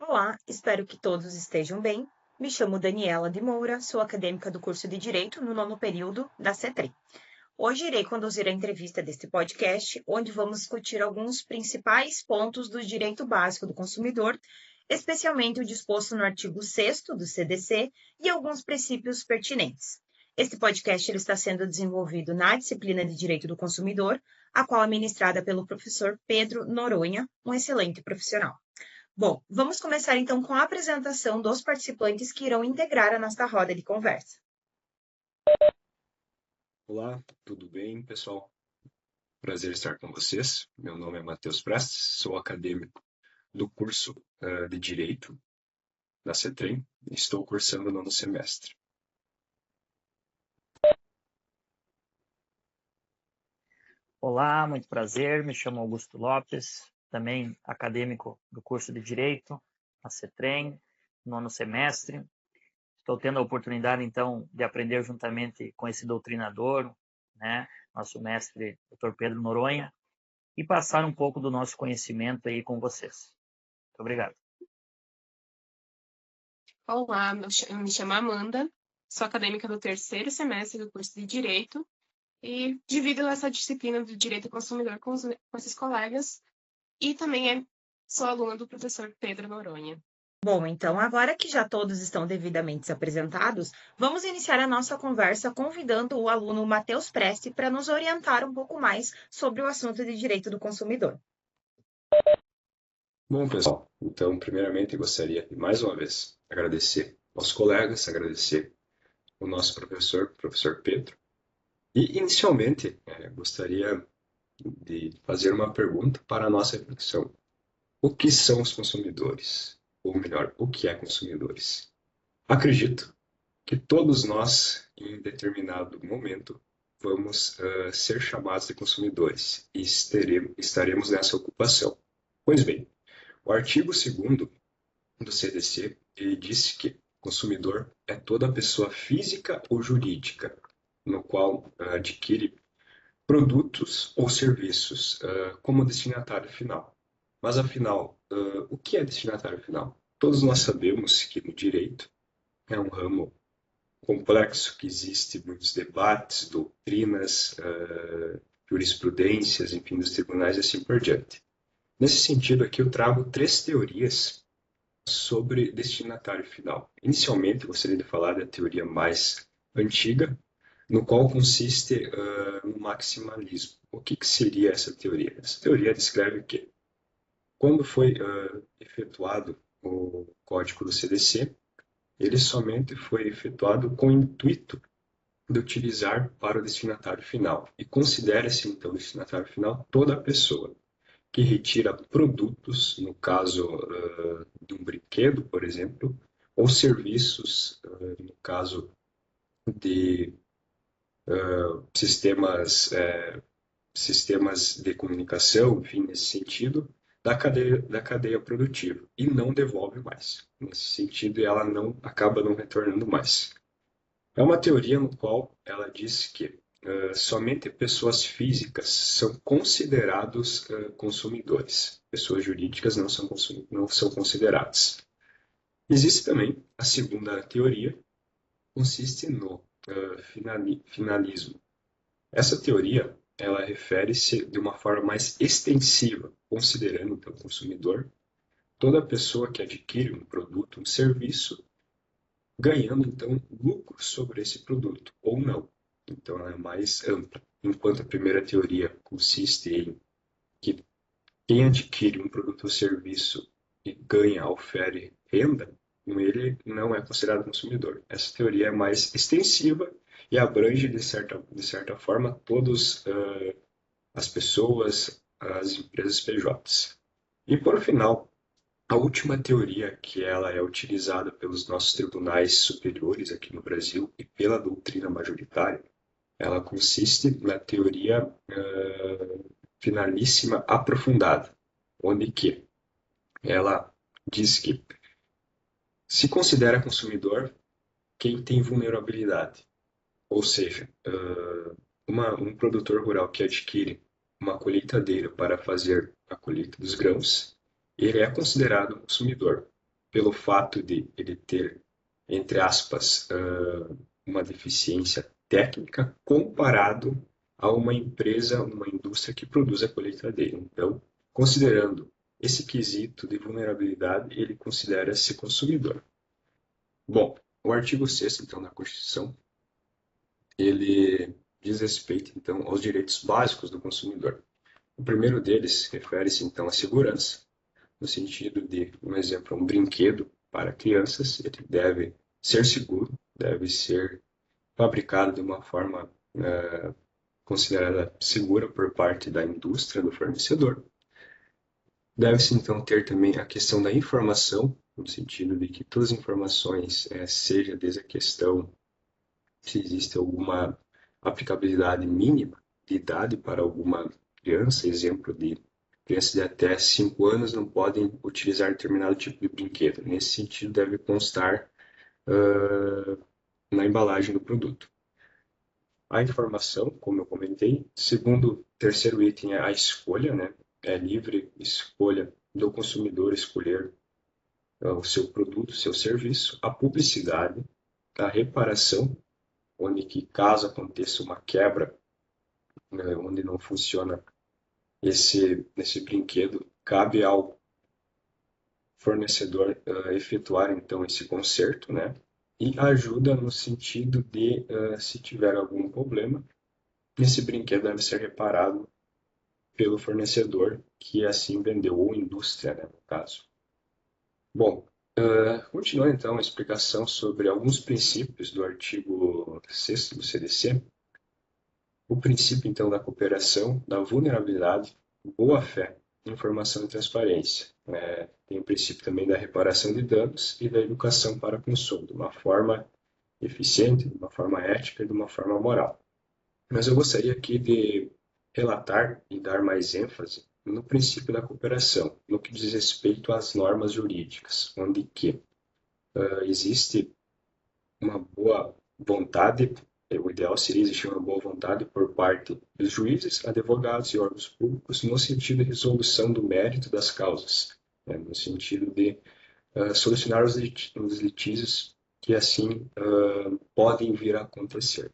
Olá, espero que todos estejam bem. Me chamo Daniela de Moura, sou acadêmica do curso de Direito no nono período da CETRI. Hoje irei conduzir a entrevista deste podcast, onde vamos discutir alguns principais pontos do direito básico do consumidor, especialmente o disposto no artigo 6º do CDC e alguns princípios pertinentes. Este podcast ele está sendo desenvolvido na disciplina de Direito do Consumidor, a qual é ministrada pelo professor Pedro Noronha, um excelente profissional. Bom, vamos começar então com a apresentação dos participantes que irão integrar a nossa roda de conversa. Olá, tudo bem, pessoal? Prazer estar com vocês. Meu nome é Matheus Prestes, sou acadêmico do curso de Direito da CETREM e estou cursando o nono semestre. Olá, muito prazer, me chamo Augusto Lopes, também acadêmico do curso de Direito, na CETREM, nono semestre. Estou tendo a oportunidade, então, de aprender juntamente com esse doutrinador, nosso mestre, Dr. Pedro Noronha, e passar um pouco do nosso conhecimento aí com vocês. Muito obrigado. Olá, eu me chamo Amanda, sou acadêmica do terceiro semestre do curso de Direito e divido essa disciplina do Direito ao Consumidor com esses colegas e também sou aluna do professor Pedro Noronha. Bom, então agora que já todos estão devidamente apresentados, vamos iniciar a nossa conversa convidando o aluno Matheus Preste para nos orientar um pouco mais sobre o assunto de direito do consumidor. Bom, pessoal, então, primeiramente, gostaria de mais uma vez agradecer aos colegas, agradecer o nosso professor Pedro, e inicialmente gostaria de fazer uma pergunta para a nossa reflexão. O que são os consumidores? Ou melhor, o que é consumidores? Acredito que todos nós, em determinado momento, vamos ser chamados de consumidores e estaremos nessa ocupação. Pois bem, o artigo 2º do CDC ele disse que consumidor é toda pessoa física ou jurídica no qual adquire produtos ou serviços como destinatário final. Mas afinal, o que é destinatário final? Todos nós sabemos que no direito é um ramo complexo, que existe muitos debates, doutrinas, jurisprudências, enfim, dos tribunais e assim por diante. Nesse sentido aqui eu trago 3 teorias sobre destinatário final. Inicialmente, eu gostaria de falar da teoria mais antiga, no qual consiste no maximalismo. O que seria essa teoria? Essa teoria descreve que, quando foi efetuado o código do CDC, ele somente foi efetuado com o intuito de utilizar para o destinatário final. E considera-se, então, destinatário final toda pessoa que retira produtos, no caso de um brinquedo, por exemplo, ou serviços, no caso de sistemas de comunicação, enfim, nesse sentido, da cadeia produtiva, e não devolve mais. Nesse sentido, ela acaba não retornando mais. É uma teoria no qual ela diz que somente pessoas físicas são considerados consumidores. Pessoas jurídicas não são consideradas. Existe também a segunda teoria, consiste no finalismo. Essa teoria ela refere-se de uma forma mais extensiva, considerando então, o consumidor toda pessoa que adquire um produto, um serviço, ganhando então lucro sobre esse produto, ou não. Então ela é mais ampla. Enquanto a primeira teoria consiste em que quem adquire um produto ou serviço e ganha, ofere renda, ele não é considerado consumidor. Essa teoria é mais extensiva e abrange, de certa forma, todas as pessoas, as empresas PJs. E, por final, a última teoria que ela é utilizada pelos nossos tribunais superiores aqui no Brasil e pela doutrina majoritária, ela consiste na teoria finalíssima aprofundada, onde que ela diz que se considera consumidor quem tem vulnerabilidade, ou seja, um produtor rural que adquire uma colheitadeira para fazer a colheita dos grãos, ele é considerado consumidor. pelo fato de ele ter, entre aspas, uma deficiência técnica comparado a uma empresa, uma indústria que produz a colheita dele. Então, considerando esse quesito de vulnerabilidade, ele considera-se consumidor. Bom, o artigo 6º, então, da Constituição, ele diz respeito, então, aos direitos básicos do consumidor. O primeiro deles refere-se, então, à segurança, no sentido de, um exemplo, um brinquedo para crianças, ele deve ser seguro, deve ser fabricado de uma forma considerada segura por parte da indústria, do fornecedor. Deve-se, então, ter também a questão da informação, no sentido de que todas as informações, seja desde a questão se existe alguma aplicabilidade mínima de idade para alguma criança, exemplo de crianças de até 5 anos não podem utilizar determinado tipo de brinquedo. Nesse sentido, deve constar na embalagem do produto. A informação, como eu comentei. Segundo, terceiro item é a escolha, né? É livre escolha do consumidor escolher o seu produto, o seu serviço. A publicidade, a reparação, onde que caso aconteça uma quebra, né, onde não funciona esse brinquedo, cabe ao fornecedor efetuar então esse conserto, né? E ajuda no sentido de, se tiver algum problema, esse brinquedo deve ser reparado pelo fornecedor que assim vendeu, ou indústria, né, no caso. Bom, continuando então a explicação sobre alguns princípios do artigo 6º do CDC. O princípio, então, da cooperação, da vulnerabilidade, boa-fé, informação e transparência. Tem o princípio também da reparação de danos e da educação para consumo, de uma forma eficiente, de uma forma ética e de uma forma moral. Mas eu gostaria aqui de relatar e dar mais ênfase no princípio da cooperação, no que diz respeito às normas jurídicas, onde que existe uma boa vontade. O ideal seria existir uma boa vontade por parte dos juízes, advogados e órgãos públicos no sentido de resolução do mérito das causas, né, no sentido de solucionar os litígios que assim podem vir a acontecer.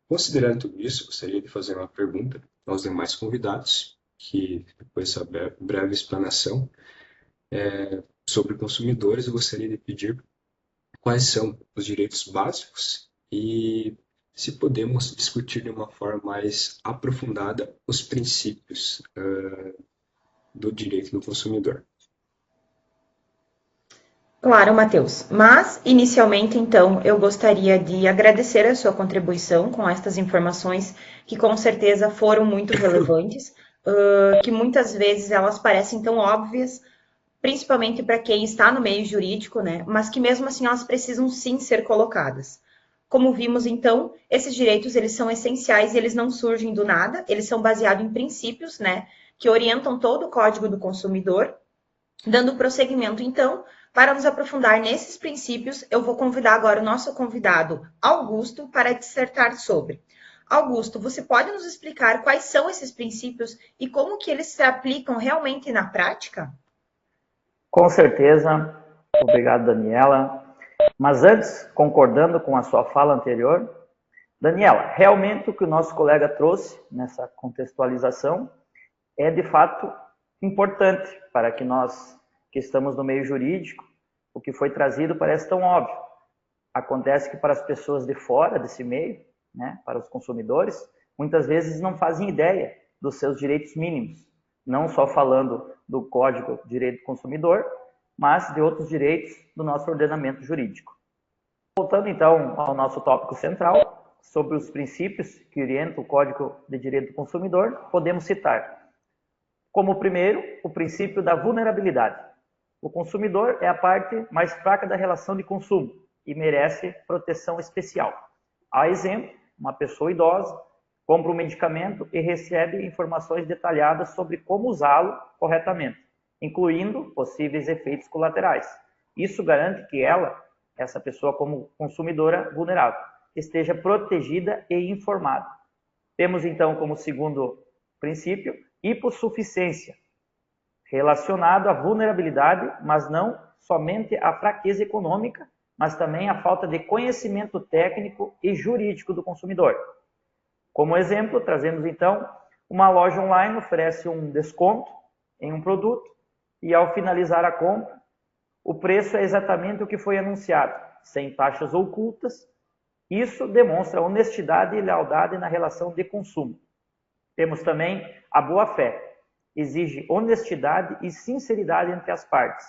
Considerando tudo isso, gostaria de fazer uma pergunta aos demais convidados, que depois dessa breve explanação sobre consumidores, eu gostaria de pedir quais são os direitos básicos e se podemos discutir de uma forma mais aprofundada os princípios do direito do consumidor. Claro, Matheus. Mas, inicialmente, então, eu gostaria de agradecer a sua contribuição com estas informações que, com certeza, foram muito relevantes, que muitas vezes elas parecem tão óbvias, principalmente para quem está no meio jurídico, né? Mas que mesmo assim elas precisam sim ser colocadas. Como vimos então, esses direitos eles são essenciais e eles não surgem do nada, eles são baseados em princípios, né, que orientam todo o Código do Consumidor. Dando prosseguimento então, para nos aprofundar nesses princípios, eu vou convidar agora o nosso convidado Augusto para dissertar sobre. Augusto, você pode nos explicar quais são esses princípios e como que eles se aplicam realmente na prática? Com certeza. Obrigado, Daniela. Mas antes, concordando com a sua fala anterior, Daniela, realmente o que o nosso colega trouxe nessa contextualização é, de fato, importante para que nós, que estamos no meio jurídico, o que foi trazido parece tão óbvio. Acontece que para as pessoas de fora desse meio, né, para os consumidores, muitas vezes não fazem ideia dos seus direitos mínimos, não só falando do Código de Direito do Consumidor, mas de outros direitos do nosso ordenamento jurídico. Voltando então ao nosso tópico central, sobre os princípios que orientam o Código de Direito do Consumidor, podemos citar como primeiro o princípio da vulnerabilidade. O consumidor é a parte mais fraca da relação de consumo e merece proteção especial. A exemplo, uma pessoa idosa compra um medicamento e recebe informações detalhadas sobre como usá-lo corretamente, incluindo possíveis efeitos colaterais. Isso garante que ela, essa pessoa como consumidora vulnerável, esteja protegida e informada. Temos então como segundo princípio hipossuficiência. relacionado à vulnerabilidade, mas não somente à fraqueza econômica, mas também à falta de conhecimento técnico e jurídico do consumidor. Como exemplo, trazemos então uma loja online oferece um desconto em um produto e ao finalizar a compra, o preço é exatamente o que foi anunciado, sem taxas ocultas. Isso demonstra honestidade e lealdade na relação de consumo. Temos também a boa-fé. Exige honestidade e sinceridade entre as partes.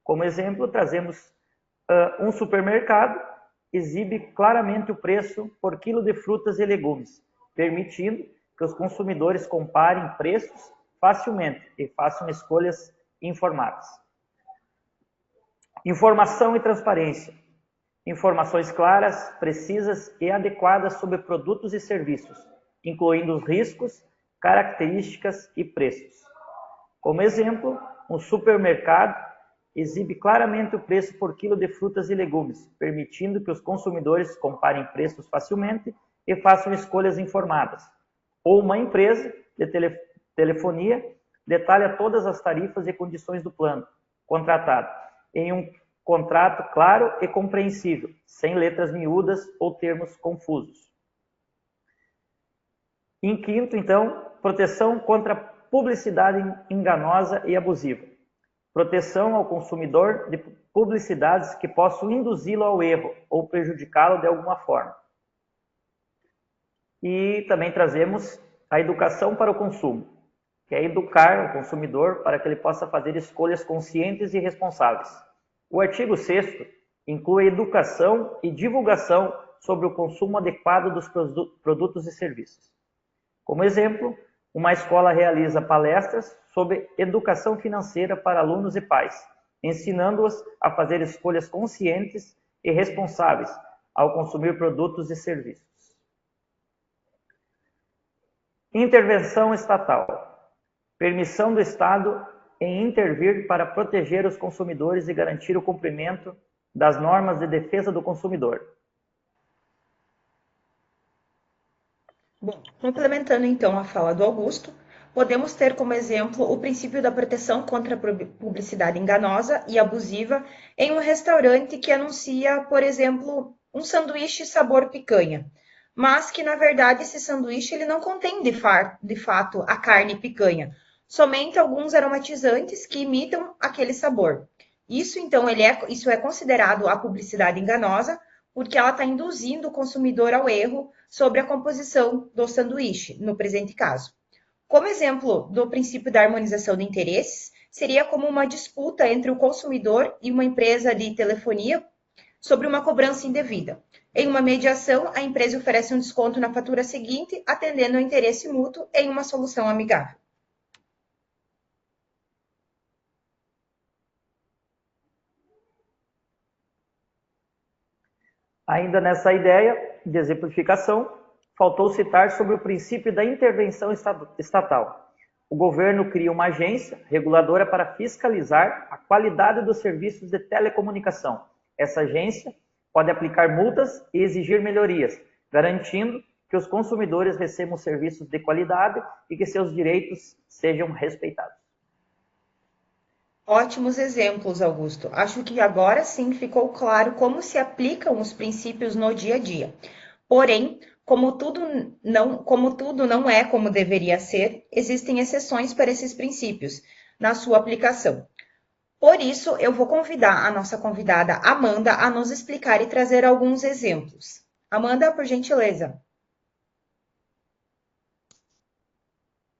Como exemplo, trazemos um supermercado, exibe claramente o preço por quilo de frutas e legumes, permitindo que os consumidores comparem preços facilmente e façam escolhas informadas. Informação e transparência. Informações claras, precisas e adequadas sobre produtos e serviços, incluindo os riscos, características e preços. Como exemplo, um supermercado exibe claramente o preço por quilo de frutas e legumes, permitindo que os consumidores comparem preços facilmente e façam escolhas informadas. Ou uma empresa de telefonia detalha todas as tarifas e condições do plano contratado em um contrato claro e compreensível, sem letras miúdas ou termos confusos. Em quinto, então, proteção contra publicidade enganosa e abusiva. Proteção ao consumidor de publicidades que possam induzi-lo ao erro ou prejudicá-lo de alguma forma. E também trazemos a educação para o consumo, que é educar o consumidor para que ele possa fazer escolhas conscientes e responsáveis. O artigo 6º inclui educação e divulgação sobre o consumo adequado dos produtos e serviços. Como exemplo, uma escola realiza palestras sobre educação financeira para alunos e pais, ensinando-os a fazer escolhas conscientes e responsáveis ao consumir produtos e serviços. Intervenção estatal. Permissão do Estado em intervir para proteger os consumidores e garantir o cumprimento das normas de defesa do consumidor. Bom, complementando então a fala do Augusto, podemos ter como exemplo o princípio da proteção contra a publicidade enganosa e abusiva em um restaurante que anuncia, por exemplo, um sanduíche sabor picanha, mas que na verdade esse sanduíche ele não contém de fato a carne picanha, somente alguns aromatizantes que imitam aquele sabor. Isso então isso é considerado a publicidade enganosa, porque ela está induzindo o consumidor ao erro sobre a composição do sanduíche, no presente caso. Como exemplo do princípio da harmonização de interesses, seria como uma disputa entre o consumidor e uma empresa de telefonia sobre uma cobrança indevida. Em uma mediação, a empresa oferece um desconto na fatura seguinte, atendendo ao interesse mútuo em uma solução amigável. Ainda nessa ideia de exemplificação, faltou citar sobre o princípio da intervenção estatal. O governo cria uma agência reguladora para fiscalizar a qualidade dos serviços de telecomunicação. Essa agência pode aplicar multas e exigir melhorias, garantindo que os consumidores recebam serviços de qualidade e que seus direitos sejam respeitados. Ótimos exemplos, Augusto. Acho que agora sim ficou claro como se aplicam os princípios no dia a dia. Porém, como tudo não é como deveria ser, existem exceções para esses princípios na sua aplicação. Por isso, eu vou convidar a nossa convidada Amanda a nos explicar e trazer alguns exemplos. Amanda, por gentileza.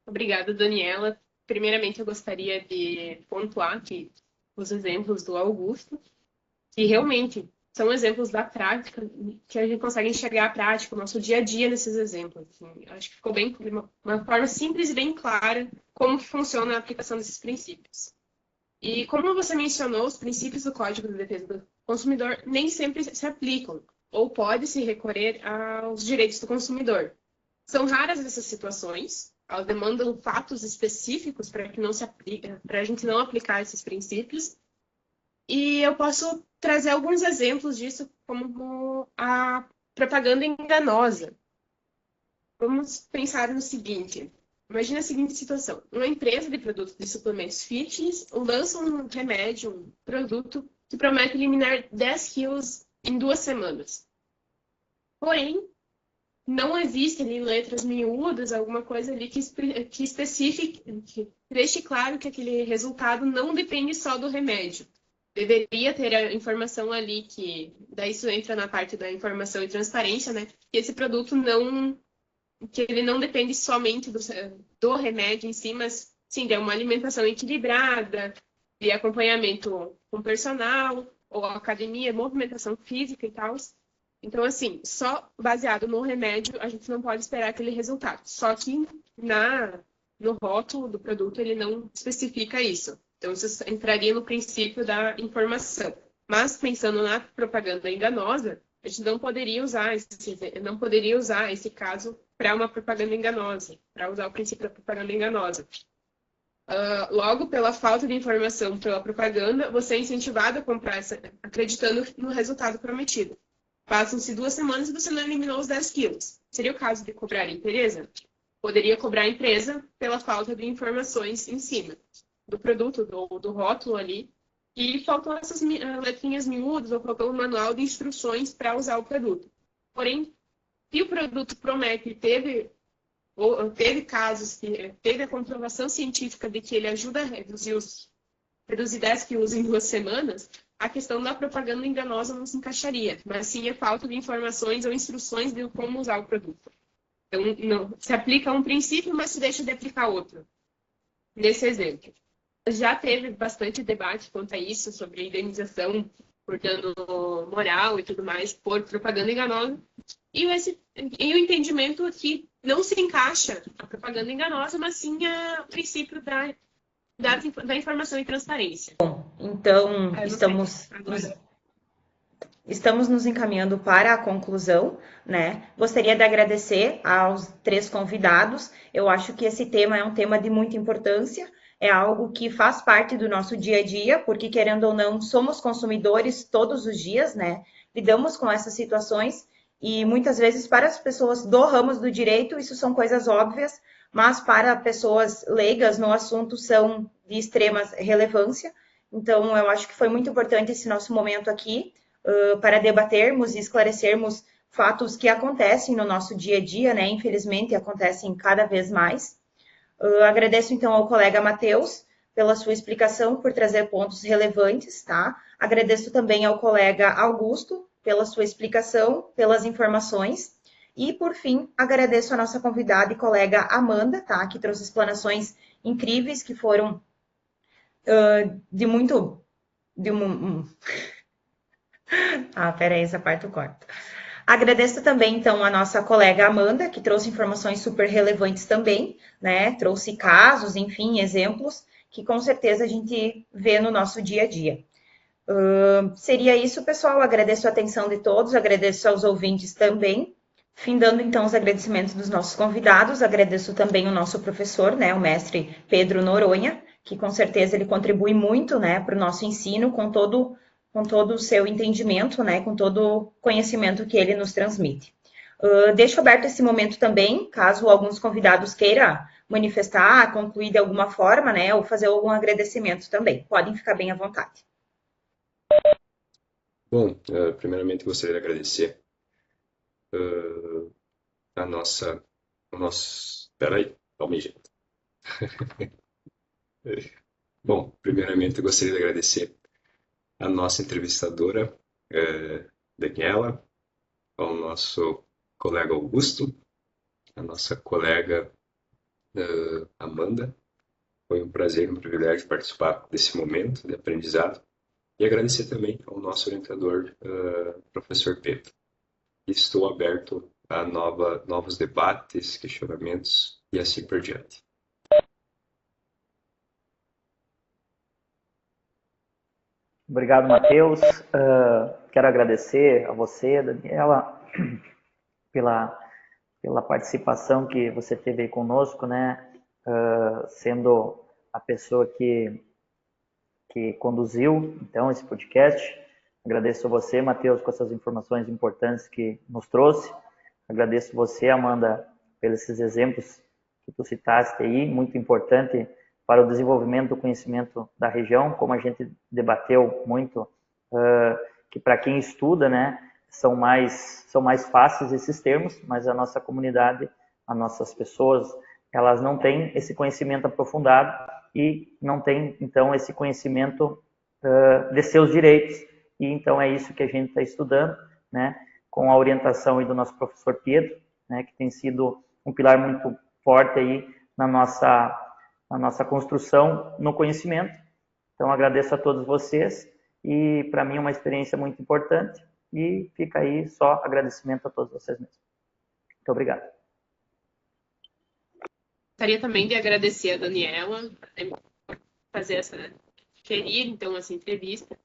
Obrigada, Daniela. Primeiramente, eu gostaria de pontuar aqui os exemplos do Augusto, que realmente são exemplos da prática, que a gente consegue enxergar a prática, o nosso dia a dia nesses exemplos. Assim, acho que ficou bem, de uma forma simples e bem clara, como que funciona a aplicação desses princípios. E como você mencionou, os princípios do Código de Defesa do Consumidor nem sempre se aplicam, ou pode-se recorrer aos direitos do consumidor. São raras essas situações, elas demandam fatos específicos para que não se aplique, para a gente não aplicar esses princípios. E eu posso trazer alguns exemplos disso, como a propaganda enganosa. Vamos pensar no seguinte: Imagina a seguinte situação. Uma empresa de produtos de suplementos fitness lança um remédio, um produto que promete eliminar 10 quilos em 2 semanas. Porém, não existe ali letras miúdas, alguma coisa ali que especifique, que deixe claro que aquele resultado não depende só do remédio. Deveria ter a informação ali que, daí isso entra na parte da informação e transparência, né? Que esse produto que ele não depende somente do remédio em si, mas sim, de uma alimentação equilibrada, de acompanhamento com personal, ou academia, movimentação física e tal. Então, assim, só baseado no remédio, a gente não pode esperar aquele resultado. Só que no rótulo do produto, ele não especifica isso. Então, isso entraria no princípio da informação. Mas, pensando na propaganda enganosa, a gente não poderia usar esse caso para uma propaganda enganosa, para usar o princípio da propaganda enganosa. Logo, pela falta de informação pela propaganda, você é incentivado a comprar acreditando no resultado prometido. Passam-se 2 semanas e você não eliminou os 10 quilos. Seria o caso de cobrar a empresa? Poderia cobrar a empresa pela falta de informações em cima do produto, do rótulo ali. E faltam essas letrinhas miúdas ou faltou um manual de instruções para usar o produto. Porém, se o produto promete teve casos que teve a comprovação científica de que ele ajuda a reduzir 10 quilos em 2 semanas, a questão da propaganda enganosa não se encaixaria, mas sim a falta de informações ou instruções de como usar o produto. Então, não, se aplica um princípio, mas se deixa de aplicar outro. Nesse exemplo. Já teve bastante debate quanto a isso, sobre indenização por dano moral e tudo mais, por propaganda enganosa. E o entendimento que não se encaixa a propaganda enganosa, mas sim o princípio da informação e transparência. Então, estamos nos encaminhando para a conclusão, né? Gostaria de agradecer aos 3 convidados. Eu acho que esse tema é um tema de muita importância, é algo que faz parte do nosso dia a dia, porque, querendo ou não, somos consumidores todos os dias, né? Lidamos com essas situações e muitas vezes para as pessoas do ramo do direito isso são coisas óbvias, mas para pessoas leigas no assunto são de extrema relevância. Então, eu acho que foi muito importante esse nosso momento aqui para debatermos e esclarecermos fatos que acontecem no nosso dia a dia, né? Infelizmente, acontecem cada vez mais. Agradeço, então, ao colega Matheus pela sua explicação, por trazer pontos relevantes, tá? Agradeço também ao colega Augusto pela sua explicação, pelas informações. E, por fim, agradeço a nossa convidada e colega Amanda, tá? Que trouxe explanações incríveis, que foram peraí, essa parte eu corto. Agradeço também, então, a nossa colega Amanda, que trouxe informações super relevantes também, né? Trouxe casos, enfim, exemplos, que com certeza a gente vê no nosso dia a dia. Seria isso, pessoal. Agradeço a atenção de todos, agradeço aos ouvintes também. Findando, então, os agradecimentos dos nossos convidados, agradeço também o nosso professor, né, o mestre Pedro Noronha, que com certeza ele contribui muito, né, para o nosso ensino, com todo o seu entendimento, né, com todo o conhecimento que ele nos transmite. Deixo aberto esse momento também, caso alguns convidados queiram manifestar, concluir de alguma forma, né, ou fazer algum agradecimento também. Podem ficar bem à vontade. Bom, primeiramente gostaria de agradecer Peraí, calma gente. Bom, primeiramente gostaria de agradecer a nossa entrevistadora, Daniela, ao nosso colega Augusto, a nossa colega Amanda. Foi um prazer e um privilégio participar desse momento de aprendizado. E agradecer também ao nosso orientador, professor Pedro. Estou aberto a novos debates, questionamentos e assim por diante. Obrigado, Matheus. Quero agradecer a você, Daniela, pela participação que você teve aí conosco, né? Sendo a pessoa que conduziu, então, esse podcast. Agradeço a você, Matheus, com essas informações importantes que nos trouxe. Agradeço você, Amanda, pelos esses exemplos que tu citaste aí, muito importante para o desenvolvimento do conhecimento da região, como a gente debateu muito, que para quem estuda, né, são mais fáceis esses termos, mas a nossa comunidade, as nossas pessoas, elas não têm esse conhecimento aprofundado e não têm, então, esse conhecimento de seus direitos. E então é isso que a gente está estudando, né, com a orientação aí do nosso professor Pedro, né, que tem sido um pilar muito forte aí na nossa construção no conhecimento. Então agradeço a todos vocês e para mim é uma experiência muito importante e fica aí só agradecimento a todos vocês mesmos. Muito obrigado. Gostaria também de agradecer a Daniela por ferir então essa entrevista,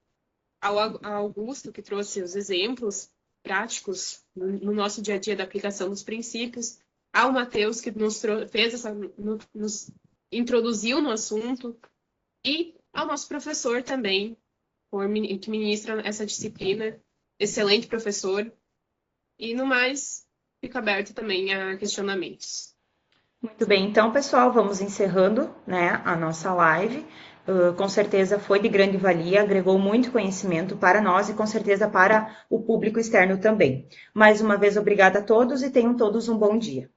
ao Augusto, que trouxe os exemplos práticos no nosso dia a dia da aplicação dos princípios, ao Matheus, que nos introduziu no assunto, e ao nosso professor também, que ministra essa disciplina, excelente professor, e no mais, fica aberto também a questionamentos. Muito bem, então, pessoal, vamos encerrando, né, a nossa live. Com certeza foi de grande valia, agregou muito conhecimento para nós e com certeza para o público externo também. Mais uma vez, obrigada a todos e tenham todos um bom dia.